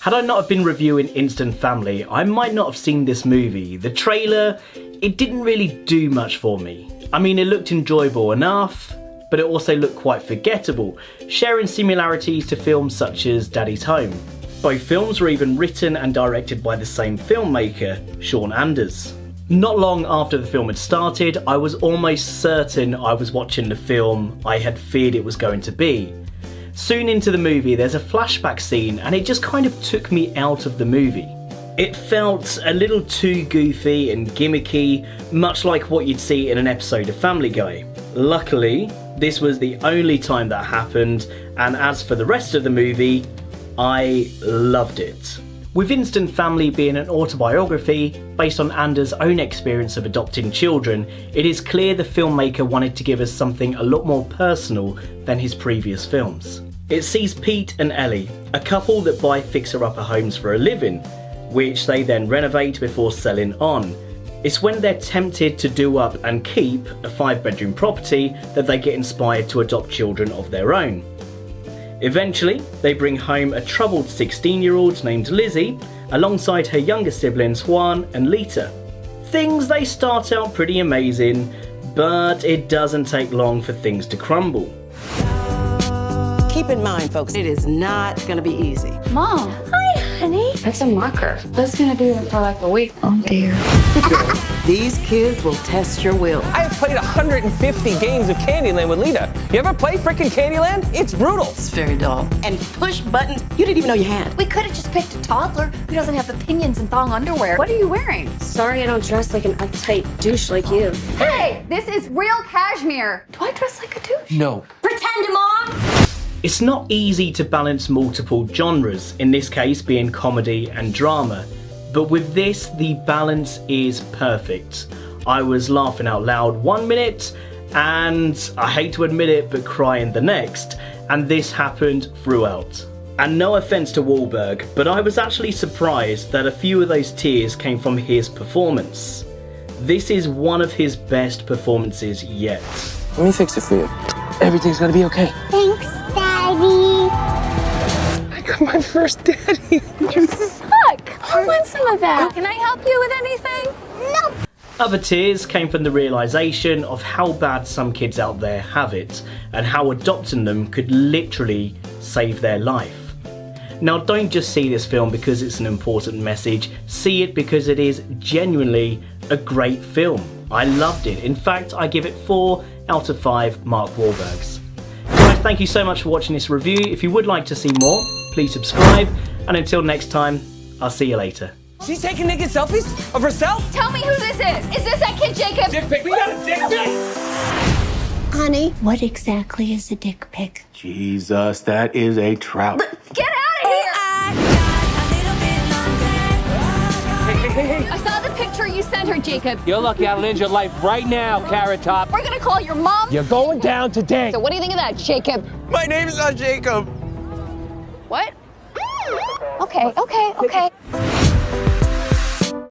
Had I not have been reviewing Instant Family, I might not have seen this movie. The trailer, it didn't really do much for me. I mean, it looked enjoyable enough, but it also looked quite forgettable, sharing similarities to films such as Daddy's Home. Both films were even written and directed by the same filmmaker, Sean Anders. Not long after the film had started, I was almost certain I was watching the film I had feared it was going to be. Soon into the movie, there's a flashback scene and it just kind of took me out of the movie. It felt a little too goofy and gimmicky, much like what you'd see in an episode of Family Guy. Luckily, this was the only time that happened, and as for the rest of the movie, I loved it. With Instant Family being an autobiography based on Anders' own experience of adopting children, it is clear the filmmaker wanted to give us something a lot more personal than his previous films. It sees Pete and Ellie, a couple that buy fixer-upper homes for a living, which they then renovate before selling on. It's when they're tempted to do up and keep a 5-bedroom property that they get inspired to adopt children of their own. Eventually, they bring home a troubled 16-year-old named Lizzie, alongside her younger siblings Juan and Lita. Things they start out pretty amazing, but it doesn't take long for things to crumble. Keep in mind, folks, it is not gonna be easy. Mom. Hi, honey. That's a marker. That's gonna be there for like a week. Oh dear. These kids will test your will. I have played 150 games of Candyland with Lita. You ever play frickin' Candyland? It's brutal. It's very dull. And push buttons you didn't even know you had. We could have just picked a toddler who doesn't have the pinions and thong underwear. What are you wearing? Sorry I don't dress like an uptight douche like you. Hey, this is real cashmere. Do I dress like a douche? No. Pretend, Mom. It's not easy to balance multiple genres, in this case being comedy and drama. But with this, the balance is perfect. I was laughing out loud 1 minute, and I hate to admit it, but crying the next, and this happened throughout. And no offence to Wahlberg, but I was actually surprised that a few of those tears came from his performance. This is one of his best performances yet. Let me fix it for you. Everything's gonna be okay. Thanks, Daddy. I got my first daddy. Look, I want some of that. Can I help you with anything? No. Other tears came from the realisation of how bad some kids out there have it, and how adopting them could literally save their life. Now, don't just see this film because it's an important message, see it because it is genuinely a great film. I loved it. In fact, I give it 4 out of 5 Mark Wahlbergs. Guys, thank you so much for watching this review. If you would like to see more, please subscribe, and until next time, I'll see you later. She's taking naked selfies of herself? Tell me who this is. Is this that kid, Jacob? Dick pic. We got a dick pic. Honey, what exactly is a dick pic? Jesus, that is a trout. Get out of here! Hey. I saw the picture you sent her, Jacob. You're lucky I'll end your life right now, Carrot Top. We're gonna call your mom. You're going down today. So what do you think of that, Jacob? My name's not Jacob. What? Okay.